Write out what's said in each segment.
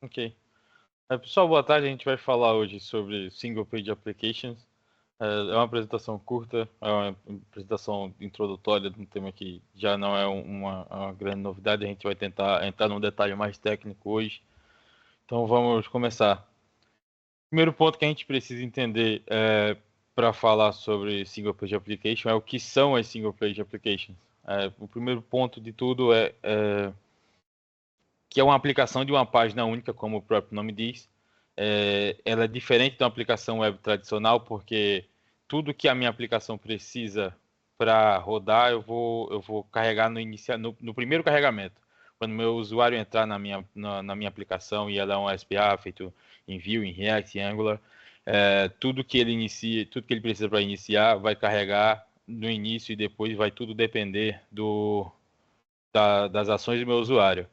Ok. Pessoal, boa tarde. A gente vai falar hoje sobre Single Page Applications. É uma apresentação curta, é uma apresentação introdutória de um tema que já não é uma grande novidade. A gente vai tentar entrar num detalhe mais técnico hoje. Então vamos começar. Primeiro ponto que a gente precisa entender para falar sobre Single Page Application é o que são as Single Page Applications. O primeiro ponto de tudo é que é uma aplicação de uma página única, como o próprio nome diz. Ela é diferente de uma aplicação web tradicional, porque tudo que a minha aplicação precisa para rodar, eu vou carregar no primeiro carregamento. Quando o meu usuário entrar na minha aplicação e ela é um SPA feito em Vue, em React, em Angular, tudo que ele precisa para iniciar vai carregar no início e depois vai tudo depender das ações do meu usuário,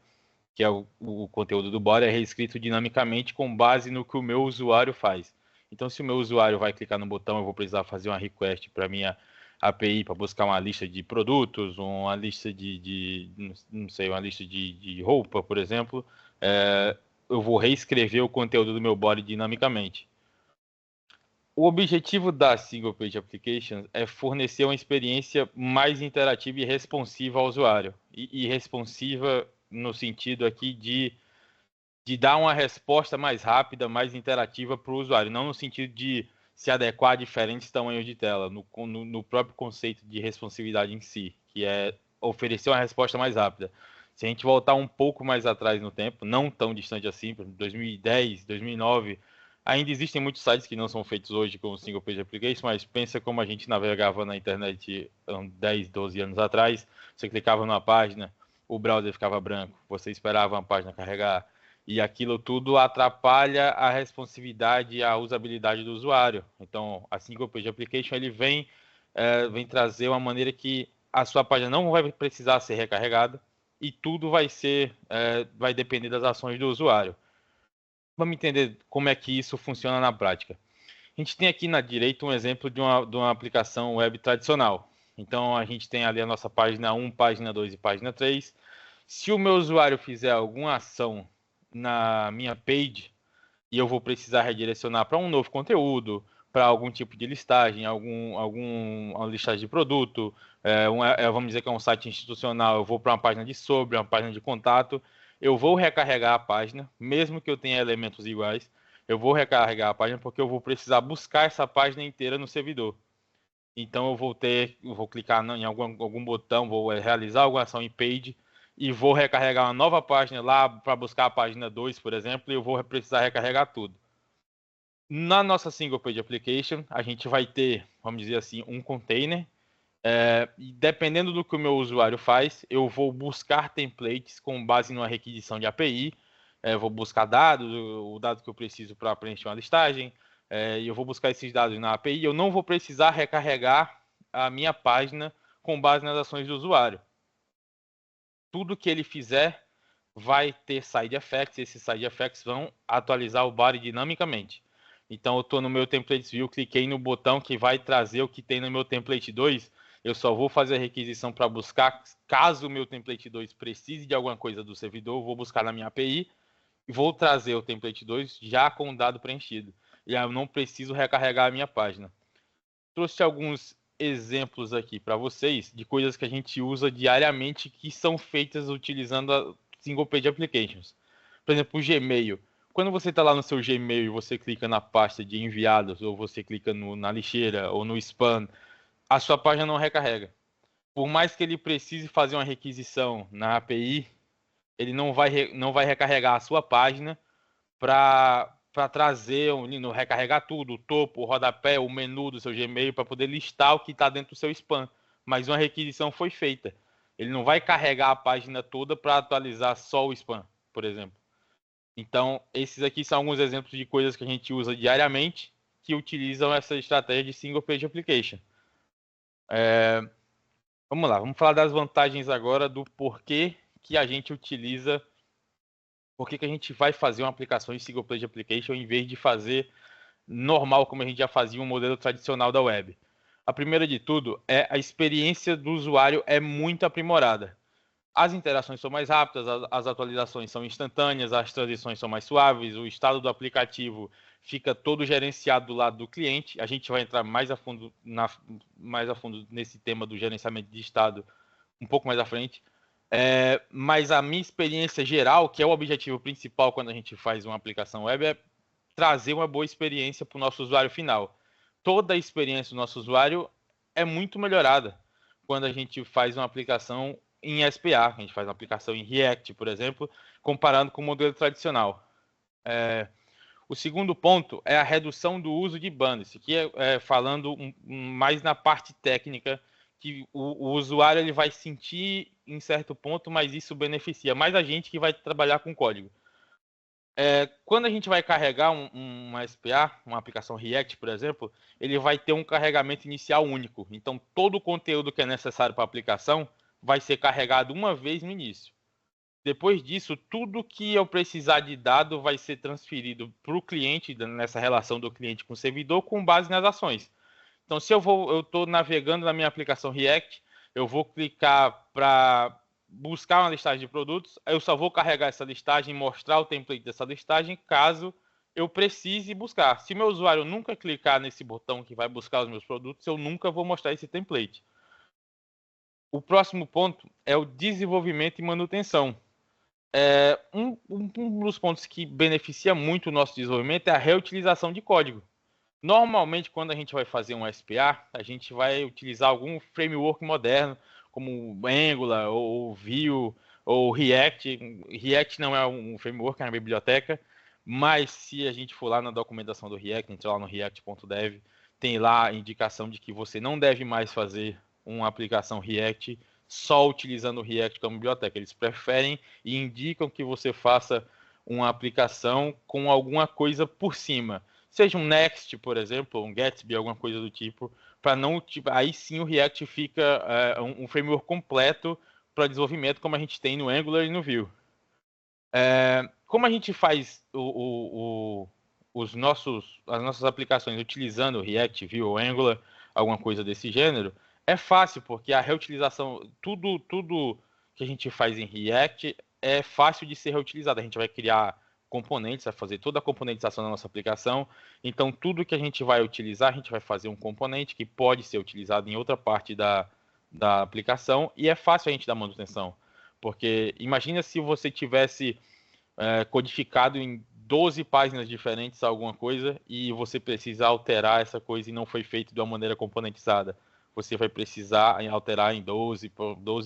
que é o conteúdo do bot, é reescrito dinamicamente com base no que o meu usuário faz. Então, se o meu usuário vai clicar no botão, eu vou precisar fazer uma request para minha API para buscar uma lista de produtos, uma lista não sei, uma lista de roupa, por exemplo. Eu vou reescrever o conteúdo do meu bot dinamicamente. O objetivo da Single Page Applications é fornecer uma experiência mais interativa e responsiva ao usuário. E responsiva no sentido aqui de dar uma resposta mais rápida, mais interativa para o usuário, não no sentido de se adequar a diferentes tamanhos de tela, no próprio conceito de responsividade em si, que é oferecer uma resposta mais rápida. Se a gente voltar um pouco mais atrás no tempo, não tão distante assim, 2010, 2009, ainda existem muitos sites que não são feitos hoje como Single Page Application, mas pensa como a gente navegava na internet 10, 12 anos atrás. Você clicava numa página, o browser ficava branco, você esperava uma página carregar, e aquilo tudo atrapalha a responsividade e a usabilidade do usuário. Então, a Single Page Application ele vem trazer uma maneira que a sua página não vai precisar ser recarregada e tudo vai depender das ações do usuário. Vamos entender como é que isso funciona na prática. A gente tem aqui na direita um exemplo de uma aplicação web tradicional. Então, a gente tem ali a nossa página 1, página 2 e página 3. Se o meu usuário fizer alguma ação na minha page e eu vou precisar redirecionar para um novo conteúdo, para algum tipo de listagem, uma listagem de produto, vamos dizer que é um site institucional, eu vou para uma página uma página de contato, eu vou recarregar a página, mesmo que eu tenha elementos iguais, eu vou recarregar a página porque eu vou precisar buscar essa página inteira no servidor. Então eu vou clicar em algum botão, vou realizar alguma ação em page e vou recarregar uma nova página lá para buscar a página 2, por exemplo, e eu vou precisar recarregar tudo. Na nossa Single Page Application, a gente vai ter, vamos dizer assim, um container. E dependendo do que o meu usuário faz, eu vou buscar templates com base numa requisição de API. Vou buscar dados, o dado que eu preciso para preencher uma listagem. E eu vou buscar esses dados na API. Eu não vou precisar recarregar a minha página com base nas ações do usuário. Tudo que ele fizer vai ter side effects. Esses side effects vão atualizar o body dinamicamente. Então, eu estou no meu template view, cliquei no botão que vai trazer o que tem no meu template 2. Eu só vou fazer a requisição para buscar, caso o meu template 2 precise de alguma coisa do servidor, eu vou buscar na minha API e vou trazer o template 2 já com o dado preenchido. E aí eu não preciso recarregar a minha página. Trouxe alguns exemplos aqui para vocês de coisas que a gente usa diariamente que são feitas utilizando a Single Page Applications. Por exemplo, o Gmail. Quando você está lá no seu Gmail e você clica na pasta de enviados, ou você clica na lixeira ou no spam, a sua página não recarrega. Por mais que ele precise fazer uma requisição na API, ele não vai recarregar a sua página para trazer, recarregar tudo, o topo, o rodapé, o menu do seu Gmail, para poder listar o que está dentro do seu spam. Mas uma requisição foi feita. Ele não vai carregar a página toda para atualizar só o spam, por exemplo. Então, esses aqui são alguns exemplos de coisas que a gente usa diariamente que utilizam essa estratégia de Single Page Application. Vamos lá, vamos falar das vantagens agora do porquê que a gente utiliza, porquê que a gente vai fazer uma aplicação em Single Page Application em vez de fazer normal, como a gente já fazia um modelo tradicional da web. A primeira de tudo é a experiência do usuário é muito aprimorada. as interações são mais rápidas, as atualizações são instantâneas, as transições são mais suaves, o estado do aplicativo fica todo gerenciado do lado do cliente. A gente vai entrar mais a fundo nesse tema do gerenciamento de estado um pouco mais à frente. Mas a minha experiência geral, que é o objetivo principal quando a gente faz uma aplicação web, é trazer uma boa experiência para o nosso usuário final. Toda a experiência do nosso usuário é muito melhorada quando a gente faz uma aplicação em SPA, a gente faz uma aplicação em React, por exemplo, comparando com o modelo tradicional. O segundo ponto é a redução do uso de bundles, que falando mais na parte técnica, que o usuário ele vai sentir em certo ponto, mas isso beneficia mais a gente que vai trabalhar com código. Quando a gente vai carregar uma SPA, uma aplicação React, por exemplo, ele vai ter um carregamento inicial único. Então, todo o conteúdo que é necessário para a aplicação vai ser carregado uma vez no início. Depois disso, tudo que eu precisar de dado vai ser transferido para o cliente, nessa relação do cliente com o servidor, com base nas ações. Então, se eu estou navegando na minha aplicação React, eu vou clicar para buscar uma listagem de produtos, eu só vou carregar essa listagem e mostrar o template dessa listagem caso eu precise buscar. Se meu usuário nunca clicar nesse botão que vai buscar os meus produtos, eu nunca vou mostrar esse template. O próximo ponto é o desenvolvimento e manutenção. Um dos pontos que beneficia muito o nosso desenvolvimento é a reutilização de código. Normalmente, quando a gente vai fazer um SPA, a gente vai utilizar algum framework moderno, como Angular, ou Vue, ou React. React não é um framework, é uma biblioteca, mas se a gente for lá na documentação do React, entrar lá no react.dev, tem lá a indicação de que você não deve mais fazer uma aplicação React só utilizando o React como biblioteca. Eles preferem e indicam que você faça uma aplicação com alguma coisa por cima. Seja um Next, por exemplo, um Gatsby, alguma coisa do tipo, para não. Aí sim o React fica um framework completo para desenvolvimento, como a gente tem no Angular e no Vue. Como a gente faz as nossas aplicações utilizando o React, Vue ou Angular, alguma coisa desse gênero, é fácil, porque a reutilização, tudo que a gente faz em React é fácil de ser reutilizado. A gente vai criar componentes, vai fazer toda a componentização da nossa aplicação. Então, tudo que a gente vai utilizar, a gente vai fazer um componente que pode ser utilizado em outra parte da aplicação, e é fácil a gente dar manutenção. Porque imagina se você tivesse codificado em 12 páginas diferentes alguma coisa e você precisa alterar essa coisa e não foi feito de uma maneira componentizada. Você vai precisar alterar em 12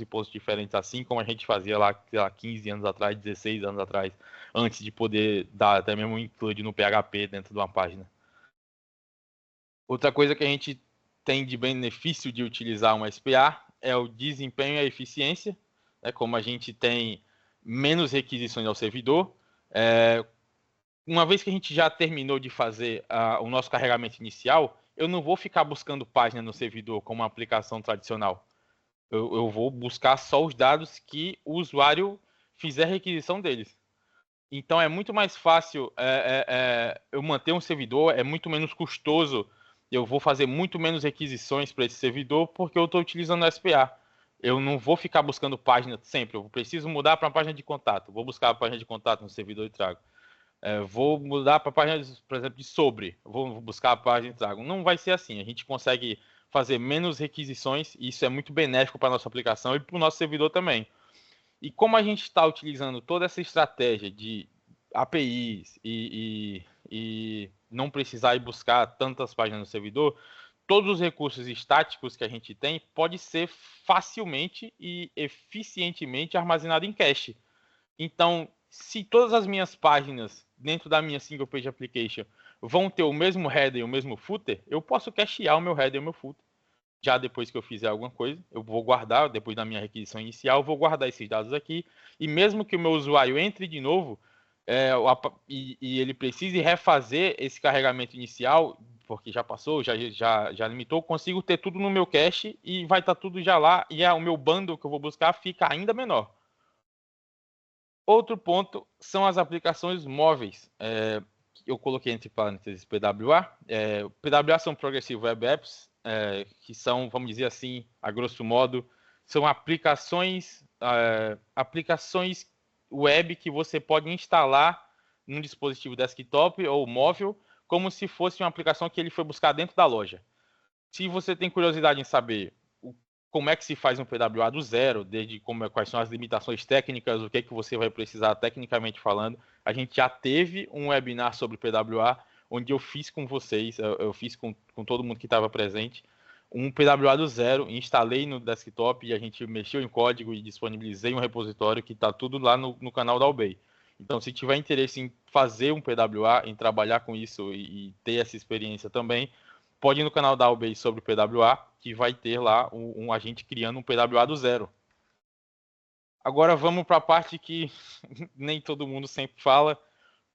pontos diferentes, assim como a gente fazia lá 15 anos atrás, 16 anos atrás, antes de poder dar até mesmo um include no PHP dentro de uma página. Outra coisa que a gente tem de benefício de utilizar uma SPA é o desempenho e a eficiência. Como a gente tem menos requisições ao servidor, uma vez que a gente já terminou de fazer o nosso carregamento inicial, eu não vou ficar buscando página no servidor como uma aplicação tradicional. Eu vou buscar só os dados que o usuário fizer requisição deles. Então é muito mais fácil eu manter um servidor, é muito menos custoso, eu vou fazer muito menos requisições para esse servidor porque eu estou utilizando o SPA. Eu não vou ficar buscando página sempre, eu preciso mudar para uma página de contato. Vou buscar a página de contato no servidor e trago. Vou mudar para a página, por exemplo, de sobre. Vou buscar a página e trago. Não vai ser assim. A gente consegue fazer menos requisições e isso é muito benéfico para a nossa aplicação e para o nosso servidor também. E como a gente está utilizando toda essa estratégia de APIs e não precisar ir buscar tantas páginas no servidor, todos os recursos estáticos que a gente tem pode ser facilmente e eficientemente armazenado em cache. Então, se todas as minhas páginas dentro da minha single page application vão ter o mesmo header e o mesmo footer, eu posso cachear o meu header e o meu footer. Já depois que eu fizer alguma coisa, eu vou guardar, depois da minha requisição inicial, eu vou guardar esses dados aqui, e mesmo que o meu usuário entre de novo, e ele precise refazer esse carregamento inicial, porque já passou, já limitou, consigo ter tudo no meu cache, e vai estar tudo já lá, e o meu bundle que eu vou buscar fica ainda menor. Outro ponto são as aplicações móveis. Eu coloquei entre parênteses PWA. PWA são Progressive Web Apps, que são, vamos dizer assim, a grosso modo, são aplicações aplicações web que você pode instalar num dispositivo desktop ou móvel, como se fosse uma aplicação que ele foi buscar dentro da loja. Se você tem curiosidade em saber como é que se faz um PWA do zero, desde quais são as limitações técnicas, o que é que você vai precisar tecnicamente falando, a gente já teve um webinar sobre PWA, onde eu fiz com vocês, eu fiz com todo mundo que estava presente, um PWA do zero, instalei no desktop e a gente mexeu em código e disponibilizei um repositório que está tudo lá no canal da Albay. Então, se tiver interesse em fazer um PWA, em trabalhar com isso e ter essa experiência também, pode ir no canal da Albay sobre PWA, que vai ter lá um agente criando um PWA do zero. Agora vamos para a parte que nem todo mundo sempre fala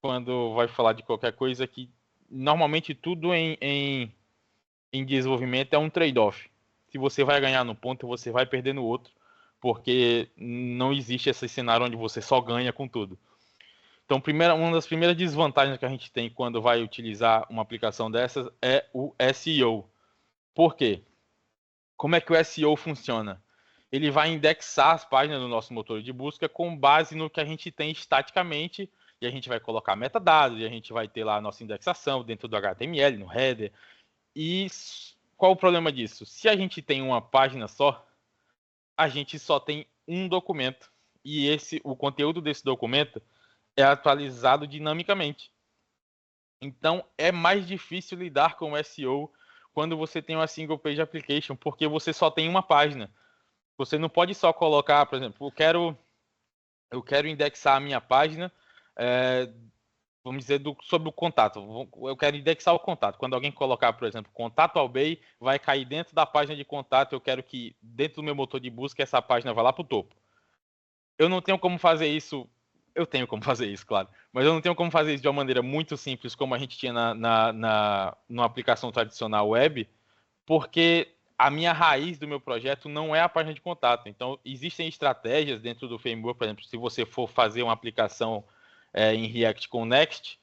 quando vai falar de qualquer coisa, que normalmente tudo em desenvolvimento é um trade-off. Se você vai ganhar no ponto, você vai perder no outro, porque não existe esse cenário onde você só ganha com tudo. Então, uma das primeiras desvantagens que a gente tem quando vai utilizar uma aplicação dessas é o SEO. Por quê? Como é que o SEO funciona? Ele vai indexar as páginas do nosso motor de busca com base no que a gente tem estaticamente, e a gente vai colocar metadados, e a gente vai ter lá a nossa indexação dentro do HTML, no header. E qual o problema disso? Se a gente tem uma página só, a gente só tem um documento, e o conteúdo desse documento é atualizado dinamicamente. Então, é mais difícil lidar com o SEO quando você tem uma single page application, porque você só tem uma página. Você não pode só colocar, por exemplo, eu quero indexar a minha página, vamos dizer, sobre o contato. Eu quero indexar o contato. Quando alguém colocar, por exemplo, contato Albay, vai cair dentro da página de contato. Eu quero que, dentro do meu motor de busca, essa página vá lá para o topo. Eu não tenho como fazer isso. Eu tenho como fazer isso, claro. Mas eu não tenho como fazer isso de uma maneira muito simples, como a gente tinha numa aplicação tradicional web, porque a minha raiz do meu projeto não é a página de contato. Então, existem estratégias dentro do framework, por exemplo, se você for fazer uma aplicação em React com Next,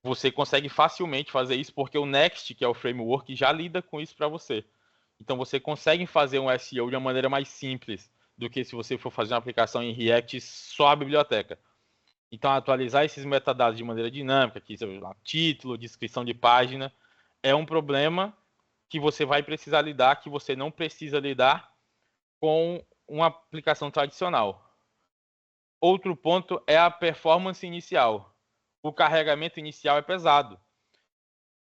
você consegue facilmente fazer isso, porque o Next, que é o framework, já lida com isso para você. Então, você consegue fazer um SEO de uma maneira mais simples do que se você for fazer uma aplicação em React só a biblioteca. Então, atualizar esses metadados de maneira dinâmica, aqui, título, descrição de página, é um problema que você vai precisar lidar, que você não precisa lidar com uma aplicação tradicional. Outro ponto é a performance inicial. O carregamento inicial é pesado.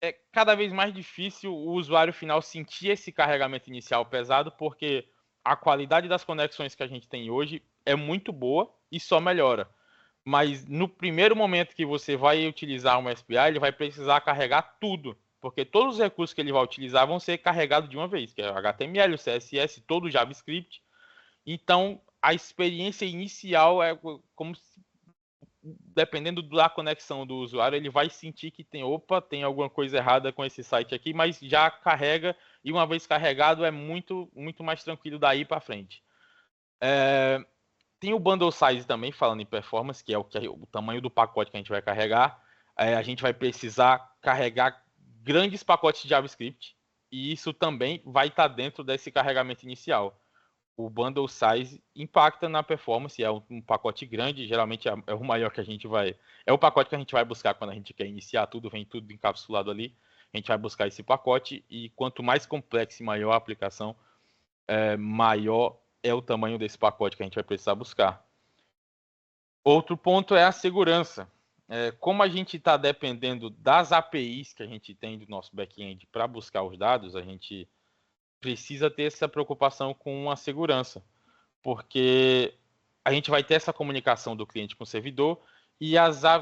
É cada vez mais difícil o usuário final sentir esse carregamento inicial pesado, porque a qualidade das conexões que a gente tem hoje é muito boa e só melhora. Mas no primeiro momento que você vai utilizar uma SPI, ele vai precisar carregar tudo, porque todos os recursos que ele vai utilizar vão ser carregados de uma vez, que é o HTML, o CSS, todo o JavaScript. Então, a experiência inicial é como se, dependendo da conexão do usuário, ele vai sentir que tem alguma coisa errada com esse site aqui, mas já carrega, e uma vez carregado é muito, muito mais tranquilo daí para frente. Tem o bundle size também, falando em performance, que é o tamanho do pacote que a gente vai carregar. A gente vai precisar carregar grandes pacotes de JavaScript, e isso também vai estar dentro desse carregamento inicial. O bundle size impacta na performance, é um pacote grande, geralmente é o maior que a gente vai... É o pacote que a gente vai buscar quando a gente quer iniciar tudo, vem tudo encapsulado ali. A gente vai buscar esse pacote, e quanto mais complexo e maior a aplicação, maior é o tamanho desse pacote que a gente vai precisar buscar. Outro ponto é a segurança. Como a gente está dependendo das APIs que a gente tem do nosso back-end para buscar os dados, a gente precisa ter essa preocupação com a segurança, porque a gente vai ter essa comunicação do cliente com o servidor, e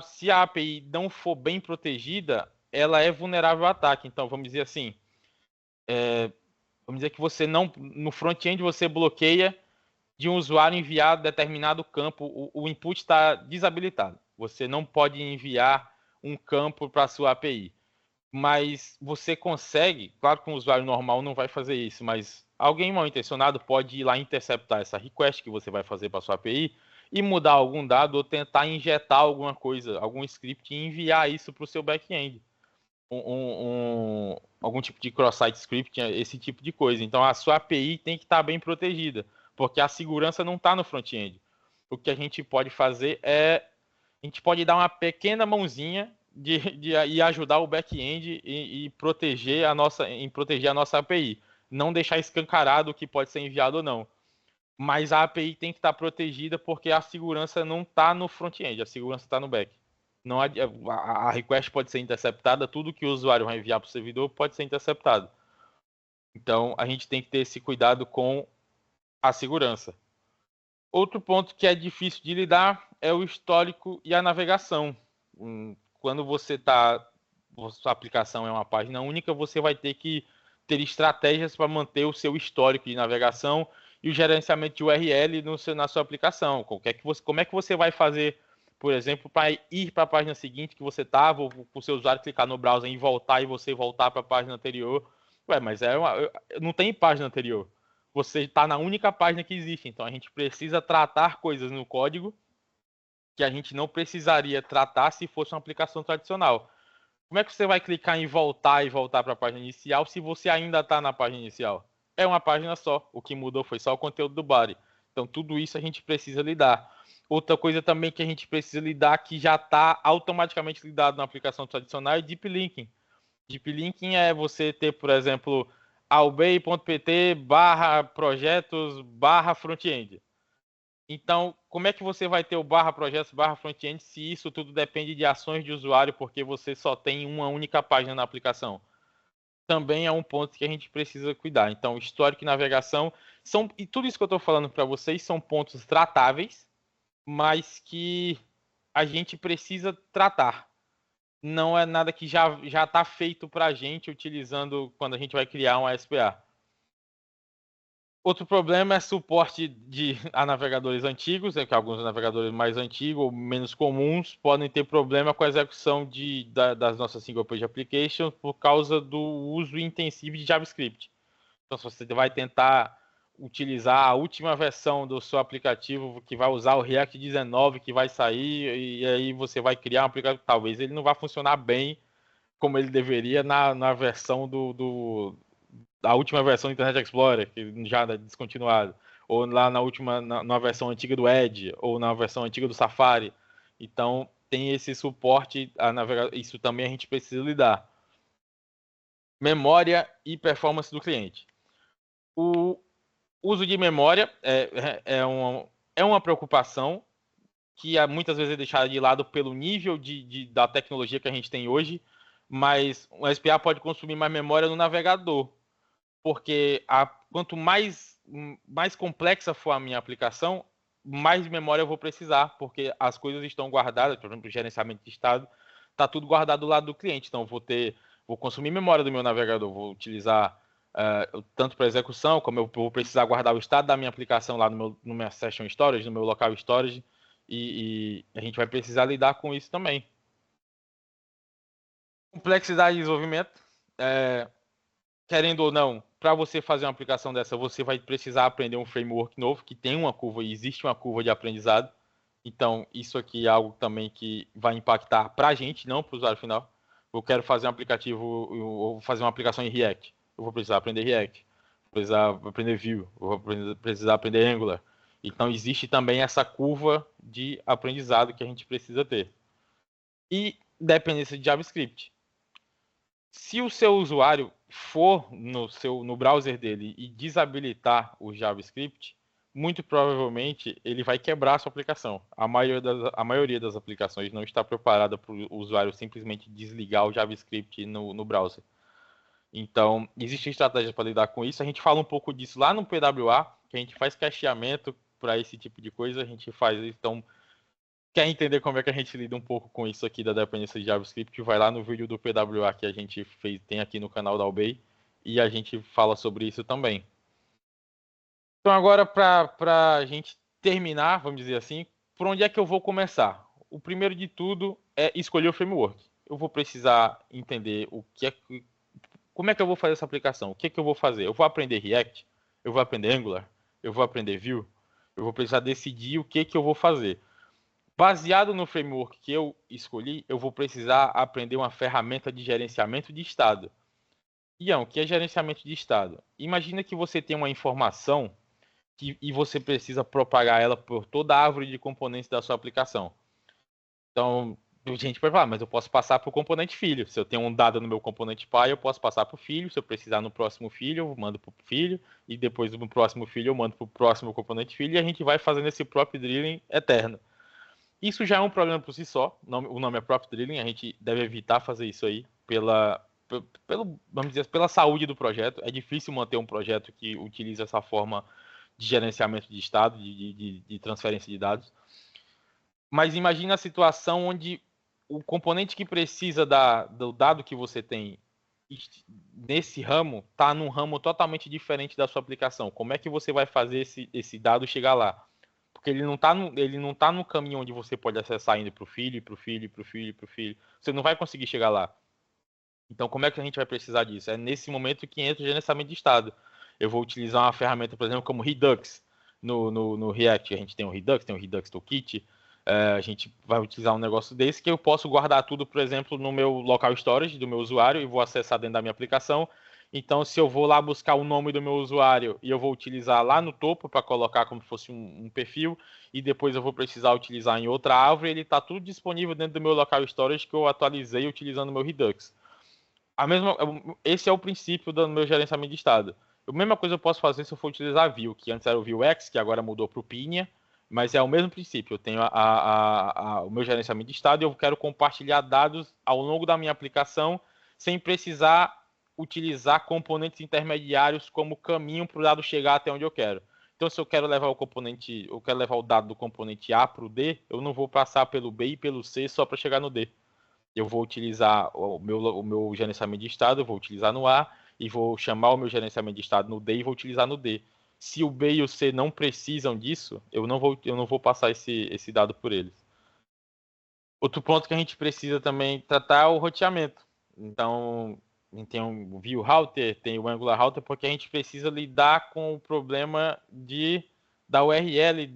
se a API não for bem protegida, ela é vulnerável a ataque. Então, vamos dizer assim, vamos dizer que você não, no front-end você bloqueia de um usuário enviar determinado campo, o input está desabilitado. Você não pode enviar um campo para a sua API. Mas você consegue, claro que um usuário normal não vai fazer isso, mas alguém mal intencionado pode ir lá interceptar essa request que você vai fazer para a sua API e mudar algum dado ou tentar injetar alguma coisa, algum script e enviar isso para o seu back-end. Algum tipo de cross-site script, esse tipo de coisa. Então a sua API tem que estar bem protegida, porque a segurança não está no front-end. O que a gente pode fazer a gente pode dar uma pequena mãozinha e ajudar o back-end e proteger a nossa API. Não deixar escancarado o que pode ser enviado ou não. Mas a API tem que estar protegida porque a segurança não está no front-end, a segurança está no back. Não, a request pode ser interceptada, tudo que o usuário vai enviar para o servidor pode ser interceptado. Então, a gente tem que ter esse cuidado com a segurança. Outro ponto que é difícil de lidar é o histórico e a navegação. Quando sua aplicação é uma página única, você vai ter que ter estratégias para manter o seu histórico de navegação e o gerenciamento de URL na sua aplicação. Como é que você vai fazer, por exemplo, para ir para a página seguinte que você estava, ou o seu usuário clicar no browser e voltar e você voltar para a página anterior? Mas não tem página anterior. Você está na única página que existe. Então a gente precisa tratar coisas no código que a gente não precisaria tratar se fosse uma aplicação tradicional. Como é que você vai clicar em voltar e voltar para a página inicial se você ainda está na página inicial? É uma página só. O que mudou foi só o conteúdo do body. Então tudo isso a gente precisa lidar. Outra coisa também que a gente precisa lidar, que já está automaticamente lidado na aplicação tradicional, é Deep Linking. Deep Linking é você ter, por exemplo, albay.pt/projetos/frontend. Então, como é que você vai ter o /projetos/frontend se isso tudo depende de ações de usuário, porque você só tem uma única página na aplicação? Também é um ponto que a gente precisa cuidar. Então, histórico e navegação e tudo isso que eu estou falando para vocês são pontos tratáveis, mas que a gente precisa tratar. Não é nada que já está feito para a gente utilizando quando a gente vai criar um SPA. Outro problema é suporte a navegadores antigos, que alguns navegadores mais antigos ou menos comuns podem ter problema com a execução das nossas single page applications por causa do uso intensivo de JavaScript. Então, se você vai tentar utilizar a última versão do seu aplicativo que vai usar o React 19 que vai sair, e aí você vai criar um aplicativo, talvez ele não vá funcionar bem como ele deveria na versão a última versão do Internet Explorer, que já é descontinuado, ou lá na versão antiga do Edge, ou na versão antiga do Safari. Então, tem esse suporte a navegar. Isso também a gente precisa lidar. Memória e performance do cliente. O uso de memória é uma preocupação que muitas vezes é deixada de lado pelo nível da tecnologia que a gente tem hoje, mas o SPA pode consumir mais memória no navegador, porque quanto mais complexa for a minha aplicação, mais memória eu vou precisar, porque as coisas estão guardadas, por exemplo, o gerenciamento de estado, está tudo guardado do lado do cliente. Então, vou consumir memória do meu navegador, vou utilizar tanto para execução, como eu vou precisar guardar o estado da minha aplicação lá no meu session storage, no meu local storage, e a gente vai precisar lidar com isso também. Complexidade de desenvolvimento. Querendo ou não, para você fazer uma aplicação dessa, você vai precisar aprender um framework novo, que tem uma curva, e existe uma curva de aprendizado. Então, isso aqui é algo também que vai impactar para a gente, não para o usuário final. Eu quero fazer um aplicativo, ou fazer uma aplicação em React. Eu vou precisar aprender React, vou precisar aprender Vue, eu vou precisar aprender Angular. Então, existe também essa curva de aprendizado que a gente precisa ter. E dependência de JavaScript. Se o seu usuário for no browser dele e desabilitar o JavaScript, muito provavelmente ele vai quebrar a sua aplicação. A maioria das aplicações não está preparada para o usuário simplesmente desligar o JavaScript no browser. Então, existem estratégias para lidar com isso. A gente fala um pouco disso lá no PWA, que a gente faz cacheamento para esse tipo de coisa. A gente faz, então, quer entender como é que a gente lida um pouco com isso aqui da dependência de JavaScript, vai lá no vídeo do PWA que a gente tem aqui no canal da Albay e a gente fala sobre isso também. Então agora para a gente terminar, vamos dizer assim, por onde é que eu vou começar? O primeiro de tudo é escolher o framework. Eu vou precisar entender como é que eu vou fazer essa aplicação, o que eu vou fazer. Eu vou aprender React, eu vou aprender Angular, eu vou aprender Vue, eu vou precisar decidir o que eu vou fazer. Baseado no framework que eu escolhi, eu vou precisar aprender uma ferramenta de gerenciamento de estado. Ian, o que é gerenciamento de estado? Imagina que você tem uma informação e você precisa propagar ela por toda a árvore de componentes da sua aplicação. Então, a gente pode falar, mas eu posso passar para o componente filho. Se eu tenho um dado no meu componente pai, eu posso passar para o filho. Se eu precisar no próximo filho, eu mando para o filho. E depois no próximo filho, eu mando para o próximo componente filho. E a gente vai fazendo esse próprio drilling eterno. Isso já é um problema por si só. O nome é próprio drilling. A gente deve evitar fazer isso aí vamos dizer, pela saúde do projeto. É difícil manter um projeto que utiliza essa forma de gerenciamento de estado, de transferência de dados. Mas imagina a situação onde o componente que precisa do dado que você tem nesse ramo está num ramo totalmente diferente da sua aplicação. Como é que você vai fazer esse dado chegar lá? Porque ele não tá no caminho onde você pode acessar indo para o filho, para o filho, para o filho, para o filho. Você não vai conseguir chegar lá. Então, como é que a gente vai precisar disso? É nesse momento que entra o gerenciamento de estado. Eu vou utilizar uma ferramenta, por exemplo, como Redux no React. A gente tem o Redux Toolkit. A gente vai utilizar um negócio desse que eu posso guardar tudo, por exemplo, no meu local storage do meu usuário e vou acessar dentro da minha aplicação. Então, se eu vou lá buscar o nome do meu usuário e eu vou utilizar lá no topo para colocar como se fosse um perfil, e depois eu vou precisar utilizar em outra árvore, ele está tudo disponível dentro do meu local storage que eu atualizei utilizando o meu Redux. Esse é o princípio do meu gerenciamento de estado. A mesma coisa eu posso fazer se eu for utilizar Vue, que antes era o Vuex, que agora mudou para o Pinia, mas é o mesmo princípio. Eu tenho o meu gerenciamento de estado e eu quero compartilhar dados ao longo da minha aplicação sem precisar utilizar componentes intermediários como caminho para o dado chegar até onde eu quero. Então, se eu quero levar o dado do componente A para o D, eu não vou passar pelo B e pelo C só para chegar no D. Eu vou utilizar o meu gerenciamento de estado, eu vou utilizar no A, e vou chamar o meu gerenciamento de estado no D e vou utilizar no D. Se o B e o C não precisam disso, eu não vou passar esse dado por eles. Outro ponto que a gente precisa também tratar é o roteamento. Então, a gente tem o Vue Router, tem o Angular Router, porque a gente precisa lidar com o problema da URL,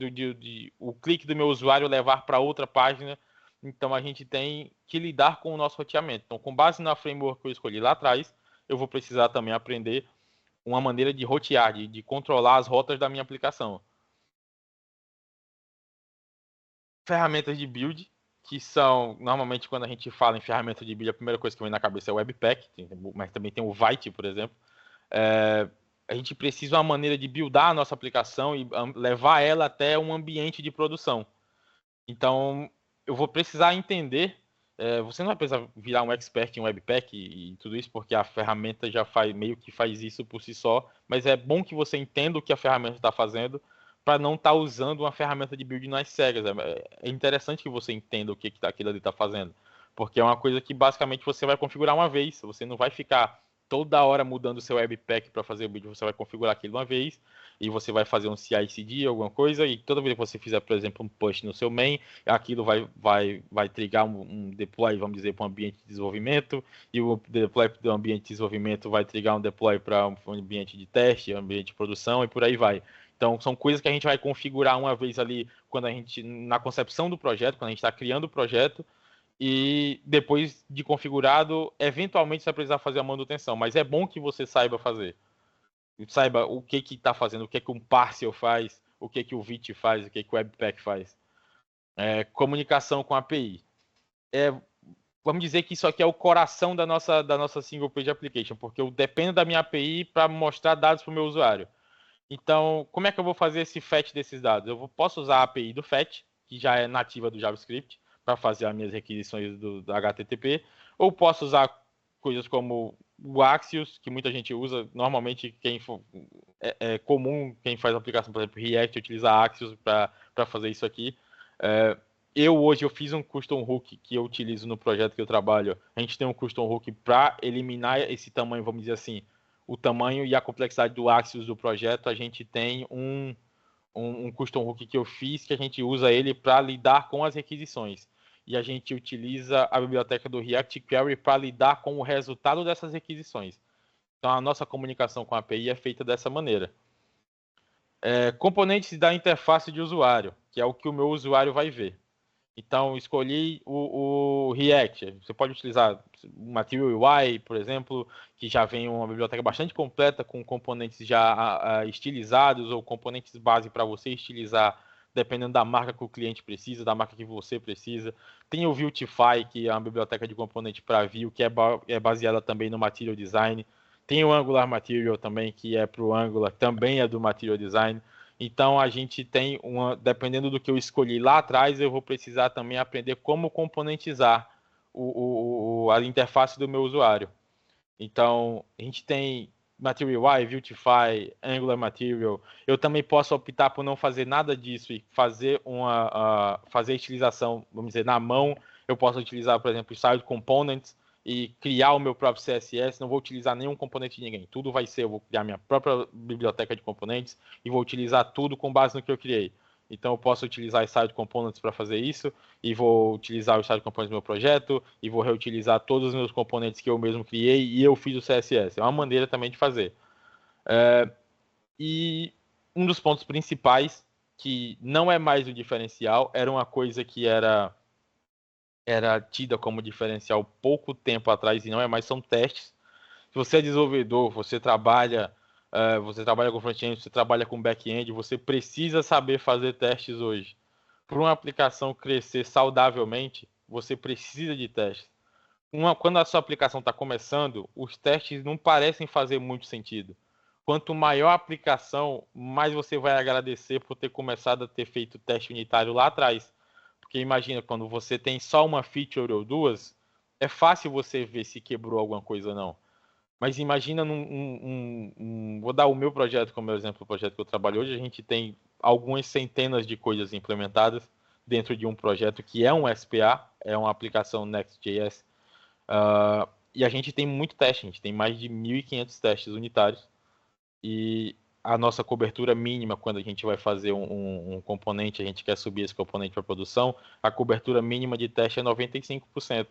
o clique do meu usuário levar para outra página. Então, a gente tem que lidar com o nosso roteamento. Então, com base na framework que eu escolhi lá atrás, eu vou precisar também aprender uma maneira de rotear, de controlar as rotas da minha aplicação. Ferramentas de build, que são, normalmente, quando a gente fala em ferramenta de build, a primeira coisa que vem na cabeça é o Webpack, mas também tem o Vite, por exemplo. A gente precisa de uma maneira de buildar a nossa aplicação e levar ela até um ambiente de produção. Então, eu vou precisar entender. Você não vai precisar virar um expert em Webpack e tudo isso, porque a ferramenta já meio que faz isso por si só, mas é bom que você entenda o que a ferramenta está fazendo para não estar usando uma ferramenta de build nas cegas. É interessante que você entenda o que aquilo ali está fazendo, porque é uma coisa que basicamente você vai configurar uma vez, você não vai ficar toda hora mudando o seu Webpack para fazer o build, você vai configurar aquilo uma vez e você vai fazer um CI/CD, alguma coisa, e toda vez que você fizer, por exemplo, um push no seu main, aquilo vai trigar um deploy, vamos dizer, para um ambiente de desenvolvimento, e o deploy do ambiente de desenvolvimento vai trigar um deploy para um ambiente de teste, um ambiente de produção, e por aí vai. Então, são coisas que a gente vai configurar uma vez ali, na concepção do projeto, quando a gente está criando o projeto, e depois de configurado, eventualmente você vai precisar fazer a manutenção, mas é bom que você saiba fazer. Saiba o que está fazendo, o que um Parcel faz, o que o Vite faz, o que o Webpack faz. Comunicação com a API. Vamos dizer que isso aqui é o coração da nossa single page application, porque eu dependo da minha API para mostrar dados para o meu usuário. Então, como é que eu vou fazer esse fetch desses dados? Eu posso usar a API do fetch, que já é nativa do JavaScript, para fazer as minhas requisições do HTTP, ou posso usar coisas como o Axios, que muita gente usa. Normalmente, é comum quem faz aplicação, por exemplo, React, utilizar Axios para fazer isso aqui. Hoje eu fiz um custom hook que eu utilizo no projeto que eu trabalho. A gente tem um custom hook para eliminar esse tamanho, vamos dizer assim, o tamanho e a complexidade do Axios do projeto. A gente tem um custom hook que eu fiz, que a gente usa ele para lidar com as requisições. E a gente utiliza a biblioteca do React Query para lidar com o resultado dessas requisições. Então, a nossa comunicação com a API é feita dessa maneira. Componentes da interface de usuário, que é o que o meu usuário vai ver. Então, escolhi o React. Você pode utilizar o Material UI, por exemplo, que já vem uma biblioteca bastante completa, com componentes já estilizados ou componentes base para você estilizar, dependendo da marca que o cliente precisa, da marca que você precisa. Tem o Vuetify, que é uma biblioteca de componente para Vue, que é baseada também no Material Design. Tem o Angular Material também, que é para o Angular, também é do Material Design. Então a gente tem dependendo do que eu escolhi lá atrás, eu vou precisar também aprender como componentizar a interface do meu usuário. Então a gente tem Material UI, Vuetify, Angular Material. Eu também posso optar por não fazer nada disso e fazer fazer a utilização, vamos dizer, na mão. Eu posso utilizar, por exemplo, Style Components e criar o meu próprio CSS. Não vou utilizar nenhum componente de ninguém. Tudo vai ser, eu vou criar minha própria biblioteca de componentes e vou utilizar tudo com base no que eu criei. Então eu posso utilizar Style Components para fazer isso, e vou utilizar o Style Components no meu projeto, e vou reutilizar todos os meus componentes que eu mesmo criei, e eu fiz o CSS. É uma maneira também de fazer. E um dos pontos principais, que não é mais o diferencial, era uma coisa que era tida como diferencial pouco tempo atrás, e não é mais, são testes. Se você é desenvolvedor, você trabalha com front-end, você trabalha com back-end, você precisa saber fazer testes hoje. Para uma aplicação crescer saudavelmente, você precisa de testes. Quando a sua aplicação está começando, os testes não parecem fazer muito sentido. Quanto maior a aplicação, mais você vai agradecer por ter começado a ter feito teste unitário lá atrás. Porque imagina, quando você tem só uma feature ou duas, é fácil você ver se quebrou alguma coisa ou não. Mas imagina, vou dar o meu projeto como exemplo, o projeto que eu trabalho hoje, a gente tem algumas centenas de coisas implementadas dentro de um projeto que é um SPA, é uma aplicação Next.js, e a gente tem muito teste, a gente tem mais de 1.500 testes unitários, e a nossa cobertura mínima, quando a gente vai fazer um componente, a gente quer subir esse componente para produção, a cobertura mínima de teste é 95%.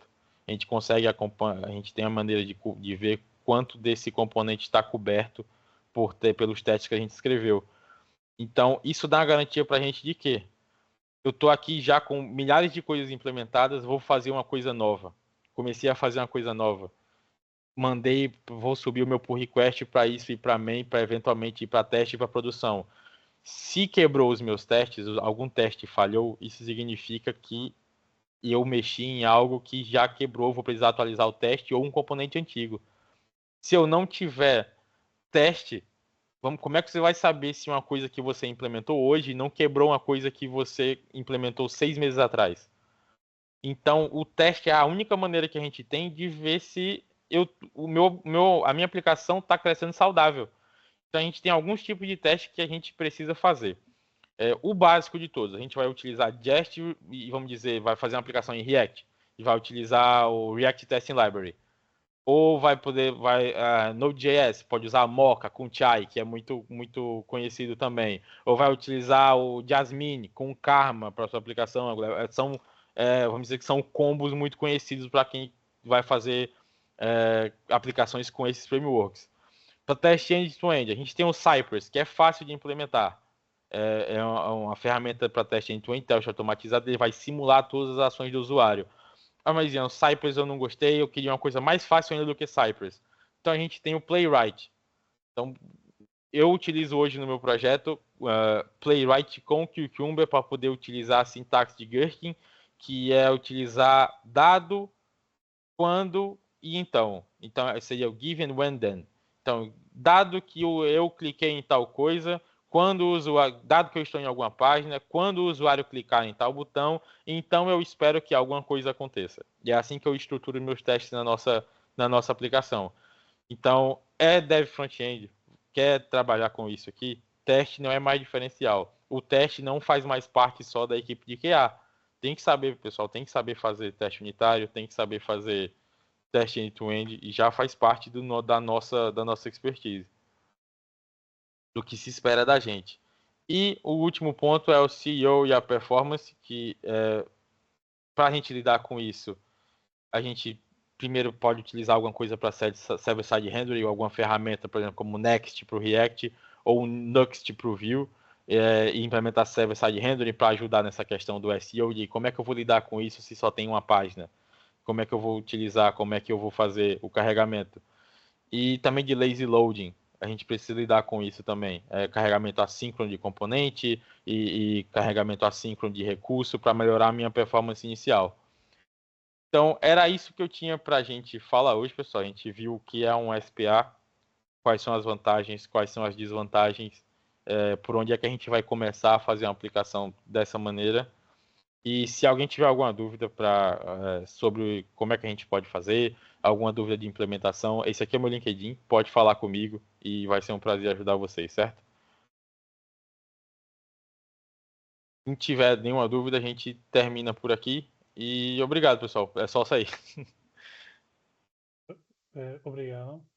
A gente consegue acompanhar, a gente tem a maneira de ver quanto desse componente está coberto pelos testes que a gente escreveu. Então, isso dá uma garantia para a gente de que eu estou aqui já com milhares de coisas implementadas, vou fazer uma coisa nova. Comecei a fazer uma coisa nova. Vou subir o meu pull request para isso e para main, para eventualmente ir para teste e para produção. Se quebrou os meus testes, algum teste falhou, isso significa que eu mexi em algo que já quebrou, vou precisar atualizar o teste ou um componente antigo. Se eu não tiver teste, como é que você vai saber se uma coisa que você implementou hoje não quebrou uma coisa que você implementou 6 meses atrás? Então, o teste é a única maneira que a gente tem de ver se a minha aplicação está crescendo saudável. Então, a gente tem alguns tipos de teste que a gente precisa fazer. O básico de todos, a gente vai utilizar Jest e, vamos dizer, vai fazer uma aplicação em React e vai utilizar o React Testing Library. Ou Node.js, pode usar a Mocha com Chai, que é muito, muito conhecido também. Ou vai utilizar o Jasmine com Karma para sua aplicação. Vamos dizer que são combos muito conhecidos para quem vai fazer aplicações com esses frameworks. Para teste end-to-end, a gente tem o Cypress, que é fácil de implementar. É uma ferramenta para teste end-to-end, teste automatizado, ele vai simular todas as ações do usuário. Mas Ian, Cypress eu não gostei, eu queria uma coisa mais fácil ainda do que Cypress. Então a gente tem o Playwright. Então eu utilizo hoje no meu projeto Playwright com Cucumber para poder utilizar a sintaxe de Gherkin, que é utilizar dado, quando e então. Então seria o given, when, then. Então, dado que eu cliquei em tal coisa, dado que eu estou em alguma página, quando o usuário clicar em tal botão, então eu espero que alguma coisa aconteça. E é assim que eu estruturo meus testes na nossa aplicação. Então, dev front-end, quer trabalhar com isso aqui, teste não é mais diferencial. O teste não faz mais parte só da equipe de QA. Tem que saber, pessoal, tem que saber fazer teste unitário, tem que saber fazer teste end-to-end, e já faz parte da nossa expertise, do que se espera da gente. E o último ponto é o CEO e a performance, que para a gente lidar com isso, a gente primeiro pode utilizar alguma coisa para server-side rendering, ou alguma ferramenta, por exemplo, como Next para o React, ou Nuxt para o Vue. e implementar server-side rendering para ajudar nessa questão do SEO, de como é que eu vou lidar com isso se só tem uma página, como é que eu vou utilizar, como é que eu vou fazer o carregamento. E também de lazy loading, a gente precisa lidar com isso também. Carregamento assíncrono de componente e carregamento assíncrono de recurso para melhorar a minha performance inicial. Então, era isso que eu tinha para a gente falar hoje, pessoal. A gente viu o que é um SPA, quais são as vantagens, quais são as desvantagens, por onde é que a gente vai começar a fazer uma aplicação dessa maneira. E se alguém tiver alguma dúvida sobre como é que a gente pode fazer, alguma dúvida de implementação, esse aqui é o meu LinkedIn, pode falar comigo e vai ser um prazer ajudar vocês, certo? Se não tiver nenhuma dúvida, a gente termina por aqui. E obrigado, pessoal. É só sair. Obrigado.